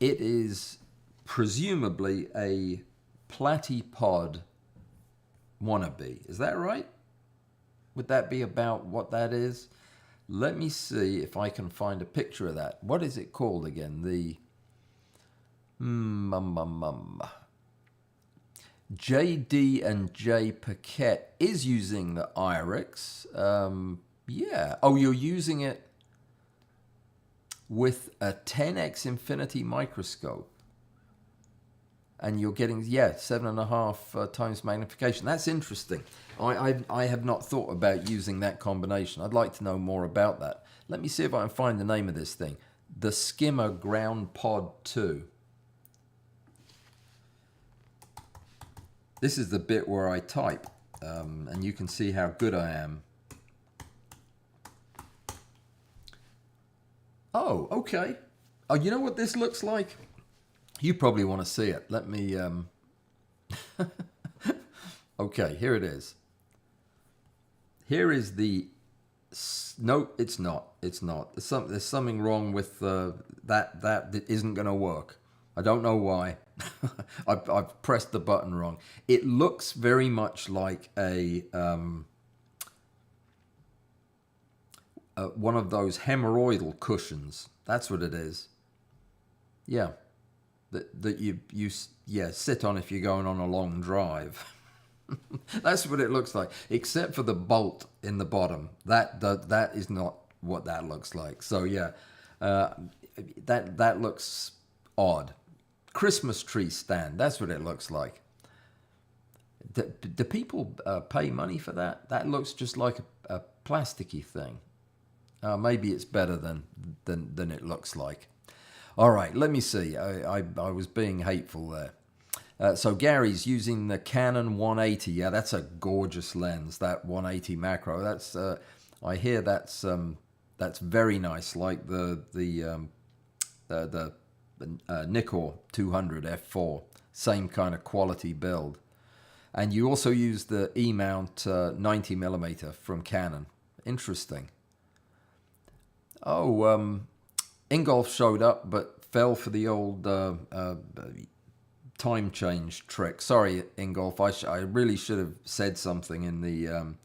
It is presumably a platypod wannabe. Is that right? Would that be about what that is? Let me see if I can find a picture of that. What is it called again? The JD and J Paquette is using the Irix. Yeah. Oh, you're using it with a 10x infinity microscope. And you're getting, 7.5 times magnification. That's interesting. I have not thought about using that combination. I'd like to know more about that. Let me see if I can find the name of this thing. The Skimmer Ground Pod 2. This is the bit where I type, and you can see how good I am. Oh, okay. Oh, you know what this looks like? You probably want to see it. Let me... Okay, here it is. Here is the... No, it's not. It's not. There's something wrong with that isn't going to work. I don't know why. I've pressed the button wrong. It looks very much like a one of those hemorrhoidal cushions. That's what it is. Yeah, that you sit on if you're going on a long drive. That's what it looks like, except for the bolt in the bottom. That is not what that looks like. So yeah, that looks odd. Christmas tree stand. That's what it looks like. Do people pay money for that? That looks just like a plasticky thing. Maybe it's better than it looks like. All right, let me see. I was being hateful there. So Gary's using the Canon 180. Yeah, that's a gorgeous lens. That 180 macro. That's I hear that's very nice. Like the Nikkor 200 f4, same kind of quality build. And you also use the E-mount 90mm from Canon. Interesting. Oh, Ingolf showed up but fell for the old time change trick. Sorry, Ingolf, I really should have said something in the...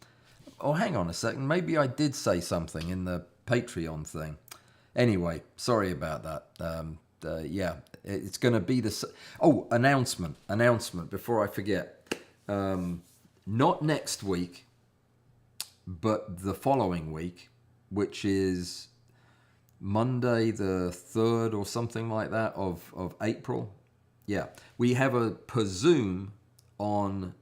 Oh, hang on a second. Maybe I did say something in the Patreon thing. Anyway, sorry about that. Yeah, it's going to be the... Oh, announcement before I forget. Not next week, but the following week, which is Monday the 3rd or something like that of April. Yeah, we have a Zoom on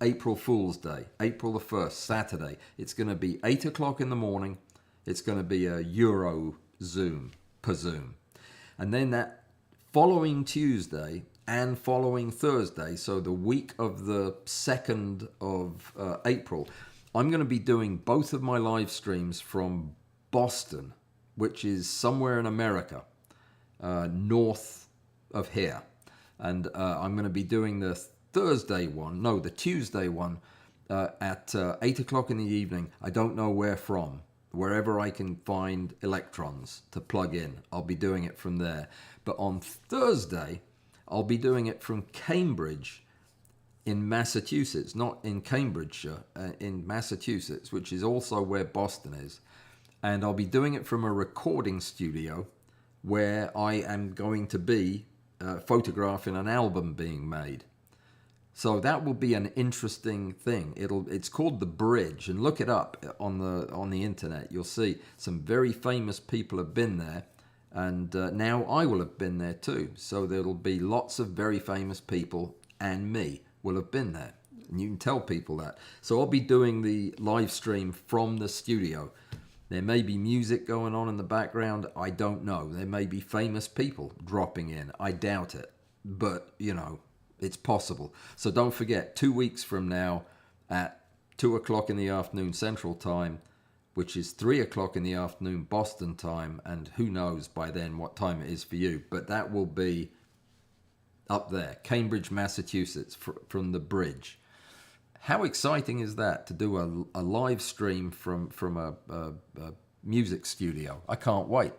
April Fool's Day, April the 1st, Saturday. It's going to be 8 o'clock in the morning. It's going to be a Euro Zoom, Zoom. And then that following Tuesday and following Thursday, so the week of the 2nd of April, I'm going to be doing both of my live streams from Boston, which is somewhere in America, north of here. And I'm going to be doing the Tuesday one at 8 o'clock in the evening. I don't know where from. Wherever I can find electrons to plug in, I'll be doing it from there. But on Thursday, I'll be doing it from Cambridge in Massachusetts, not in Cambridgeshire, in Massachusetts, which is also where Boston is. And I'll be doing it from a recording studio where I am going to be photographing an album being made. So that will be an interesting thing. It's called The Bridge, and look it up on the internet. You'll see some very famous people have been there, and now I will have been there too. So there'll be lots of very famous people, and me will have been there. And you can tell people that. So I'll be doing the live stream from the studio. There may be music going on in the background. I don't know. There may be famous people dropping in. I doubt it. But, it's possible. So don't forget, 2 weeks from now at 2 o'clock in the afternoon Central Time, which is 3 o'clock in the afternoon Boston time, and who knows by then what time it is for you. But that will be up there, Cambridge, Massachusetts, from the Bridge. How exciting is that to do a live stream from a music studio? I can't wait.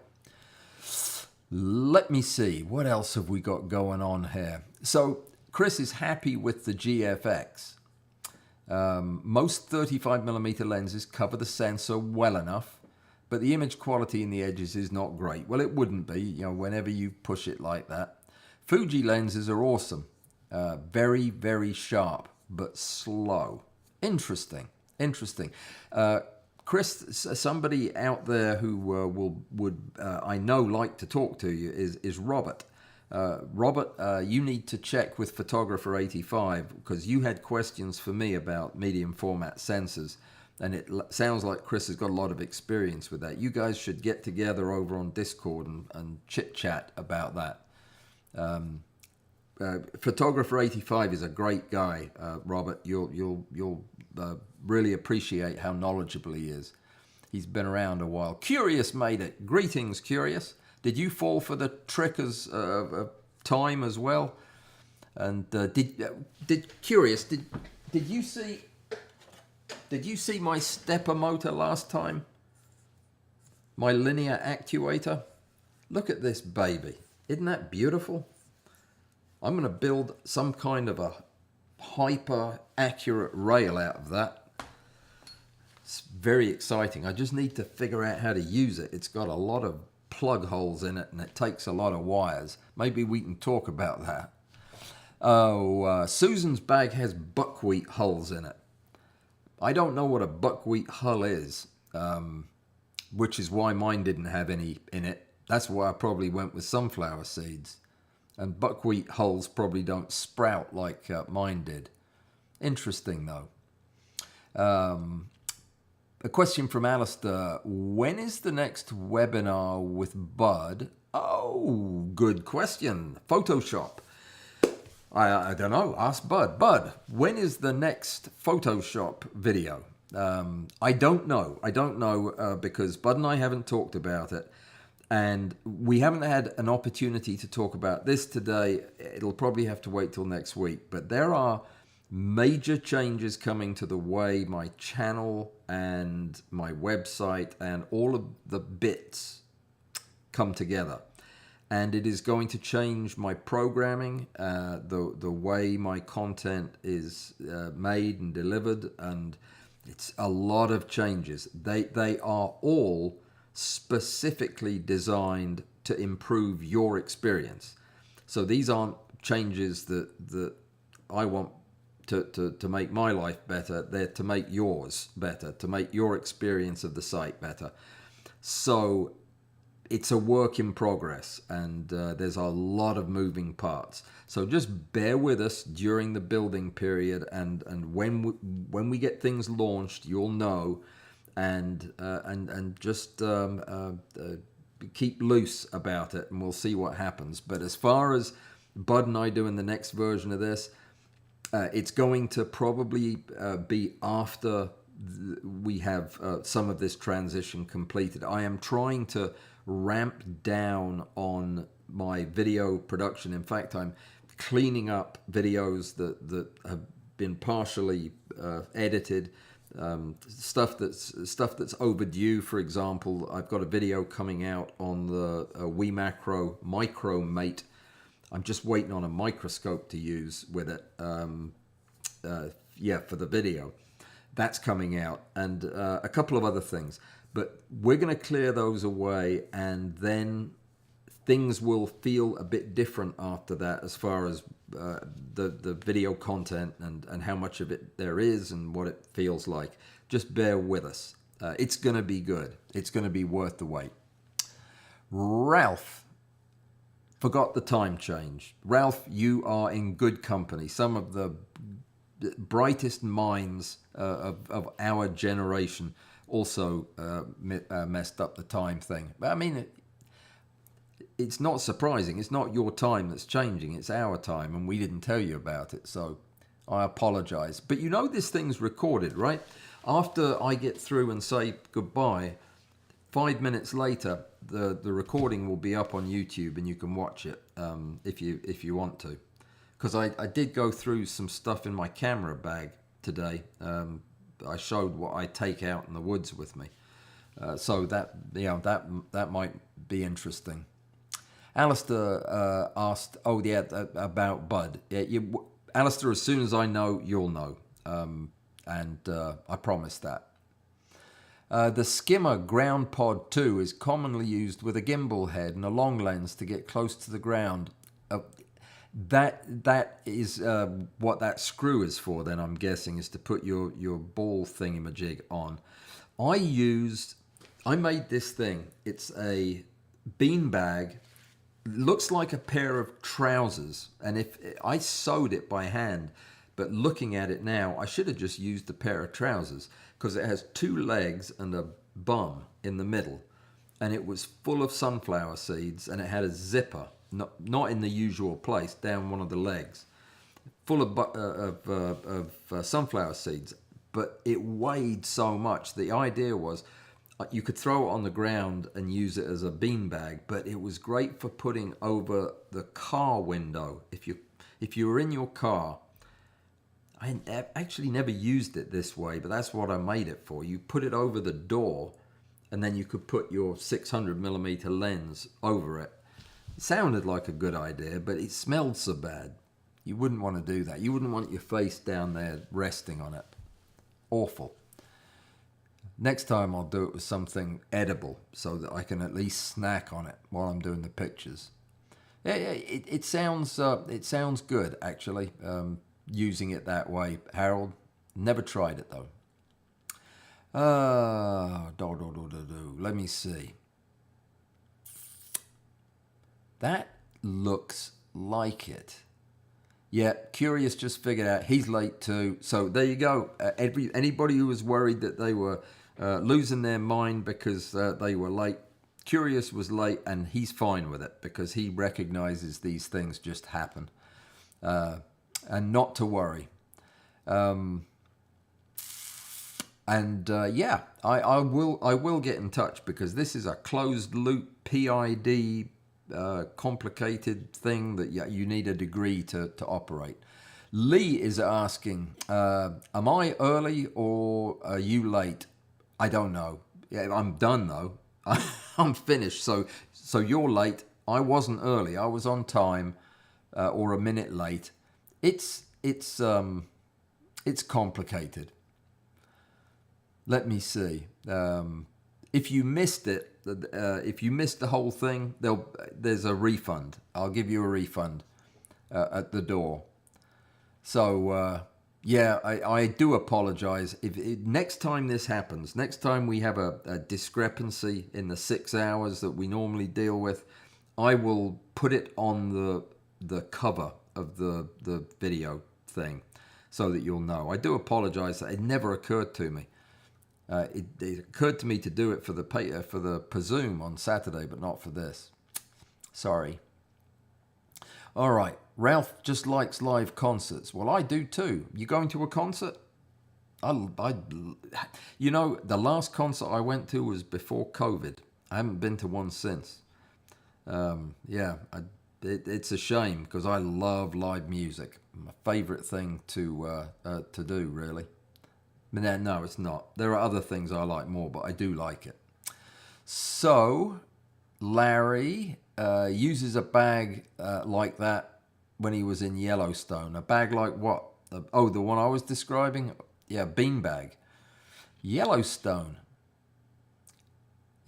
Let me see, what else have we got going on here? So Chris is happy with the GFX. Most 35mm lenses cover the sensor well enough, but the image quality in the edges is not great. Well, it wouldn't be, you know, whenever you push it like that. Fuji lenses are awesome. Very, very sharp, but slow. Interesting. Chris, somebody out there who would I know like to talk to you is Robert. Robert, you need to check with Photographer 85 because you had questions for me about medium format sensors, and it sounds like Chris has got a lot of experience with that. You guys should get together over on Discord and chit chat about that. Photographer 85 is a great guy, Robert. You'll really appreciate how knowledgeable he is. He's been around a while. Curious made it. Greetings, Curious. Did you fall for the trick of time as well? And did Curious? Did you see my stepper motor last time? My linear actuator. Look at this baby. Isn't that beautiful? I'm going to build some kind of a hyper accurate rail out of that. It's very exciting. I just need to figure out how to use it. It's got a lot of plug holes in it and it takes a lot of wires. Maybe we can talk about that. Oh, Susan's bag has buckwheat hulls in it. I don't know what a buckwheat hull is, which is why mine didn't have any in it. That's why I probably went with sunflower seeds. And buckwheat hulls probably don't sprout like mine did. Interesting, though. A question from Alistair. When is the next webinar with Bud? Oh, good question. Photoshop. I don't know. Ask Bud. Bud, when is the next Photoshop video? I don't know. Because Bud and I haven't talked about it. And we haven't had an opportunity to talk about this today. It'll probably have to wait till next week. But there are major changes coming to the way my channel and my website and all of the bits come together. And it is going to change my programming, the way my content is made and delivered. And it's a lot of changes. They are all specifically designed to improve your experience. So these aren't changes that I want to make my life better. They're to make yours better, to make your experience of the site better. So it's a work in progress, and there's a lot of moving parts. So just bear with us during the building period, and when we get things launched, you'll know. And just keep loose about it, and we'll see what happens. But as far as Bud and I doing the next version of this, it's going to probably be after we have some of this transition completed. I am trying to ramp down on my video production. In fact, I'm cleaning up videos that have been partially edited. Stuff that's overdue. For example, I've got a video coming out on the WeMacro Micro Mate. I'm just waiting on a microscope to use with it. For the video. That's coming out, and a couple of other things. But we're going to clear those away, and then things will feel a bit different after that as far as the video content and how much of it there is and what it feels like. Just bear with us. It's going to be good. It's going to be worth the wait. Ralph forgot the time change. Ralph, you are in good company. Some of the brightest minds of our generation also messed up the time thing. But I mean, it's not surprising. It's not your time that's changing. It's our time, and we didn't tell you about it. So I apologize. But you know this thing's recorded, right? After I get through and say goodbye, 5 minutes later, the recording will be up on YouTube, and you can watch it if you want to. Because I did go through some stuff in my camera bag today. I showed what I take out in the woods with me. So that, that might be interesting. Alistair asked, about Bud. Yeah, Alistair, as soon as I know, you'll know. And I promise that. The skimmer ground pod 2 is commonly used with a gimbal head and a long lens to get close to the ground. That is what that screw is for, then, I'm guessing, is to put your ball thingamajig on. I made this thing. It's a beanbag. Looks like a pair of trousers, and if I sewed it by hand, but looking at it now, I should have just used a pair of trousers, because it has 2 legs and a bum in the middle, and it was full of sunflower seeds, and it had a zipper, not in the usual place, down one of the legs, full of sunflower seeds, but it weighed so much. The idea was you could throw it on the ground and use it as a beanbag, but it was great for putting over the car window. If you were in your car, I actually never used it this way, but that's what I made it for. You put it over the door, and then you could put your 600mm lens over it. It sounded like a good idea, but it smelled so bad. You wouldn't want to do that. You wouldn't want your face down there resting on it. Awful. Next time I'll do it with something edible so that I can at least snack on it while I'm doing the pictures. Yeah, it sounds good, actually, using it that way. Harold, never tried it though. Let me see. That looks like it. Yeah, Curious just figured out he's late too. So there you go. Anybody who was worried that they were losing their mind because they were late, Curious was late, and he's fine with it because he recognizes these things just happen, and not to worry. I will get in touch, because this is a closed loop PID complicated thing that you need a degree to operate. Lee is asking, am I early or are you late? I don't know. Yeah, I'm done though. I'm finished. So you're late. I wasn't early. I was on time, or a minute late. It's complicated. Let me see. If you missed it, if you missed the whole thing, there's a refund. I'll give you a refund at the door. So I do apologize. If next time this happens, next time we have a discrepancy in the 6 hours that we normally deal with, I will put it on the cover of the video thing so that you'll know. I do apologize. It never occurred to me. It occurred to me to do it for the Pazoom on Saturday, but not for this. Sorry. All right. Ralph just likes live concerts. Well, I do too. You going to a concert? The last concert I went to was before COVID. I haven't been to one since. It's a shame, because I love live music. My favorite thing to do, really. No, it's not. There are other things I like more, but I do like it. So, Larry uses a bag like that when he was in Yellowstone. A bag like what? The one I was describing? Yeah, beanbag. Yellowstone.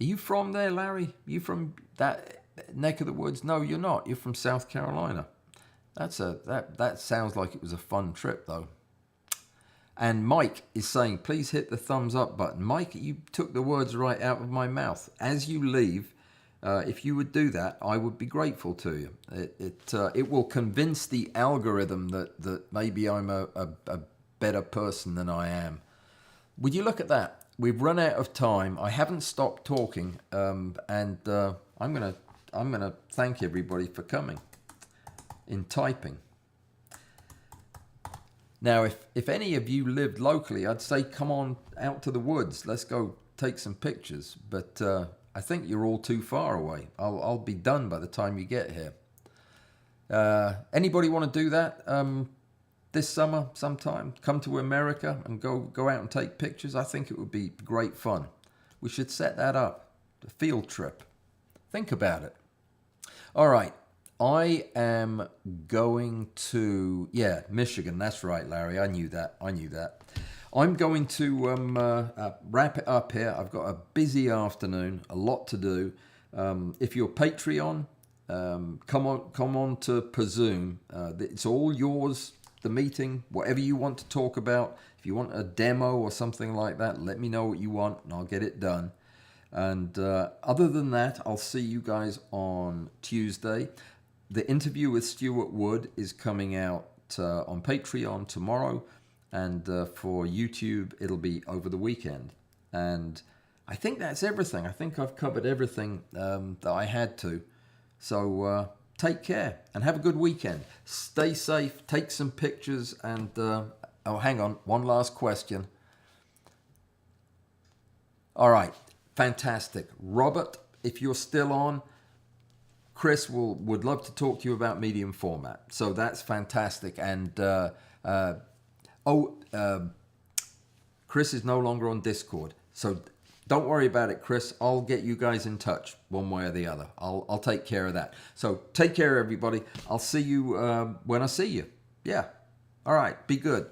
Are you from there, Larry? Are you from that neck of the woods? No, you're not. You're from South Carolina. That sounds like it was a fun trip, though. And Mike is saying, please hit the thumbs up button. Mike, you took the words right out of my mouth. As you leave, if you would do that, I would be grateful to you. It will convince the algorithm that maybe I'm a better person than I am. Would you look at that? We've run out of time. I haven't stopped talking, and I'm gonna thank everybody for coming in typing. Now, if any of you lived locally, I'd say come on out to the woods. Let's go take some pictures. But I think you're all too far away. I'll be done by the time you get here. Anybody want to do that? this summer sometime, come to America and go out and take pictures. I think it would be great fun. We should set that up, a field trip. Think about it. All right, I am going to, yeah, Michigan. That's right, Larry. I knew that. I'm going to wrap it up here. I've got a busy afternoon, a lot to do. If you're Patreon, come on to Presume. It's all yours, the meeting, whatever you want to talk about. If you want a demo or something like that, let me know what you want and I'll get it done. And other than that, I'll see you guys on Tuesday. The interview with Stuart Wood is coming out on Patreon tomorrow. And for YouTube, it'll be over the weekend. And I think that's everything. I think I've covered everything that I had to. So take care and have a good weekend. Stay safe, take some pictures, and oh, hang on, one last question. All right, fantastic. Robert, if you're still on, Chris would love to talk to you about medium format. So that's fantastic. And Chris is no longer on Discord. So don't worry about it, Chris. I'll get you guys in touch one way or the other. I'll take care of that. So take care, everybody. I'll see you when I see you. Yeah. All right. Be good.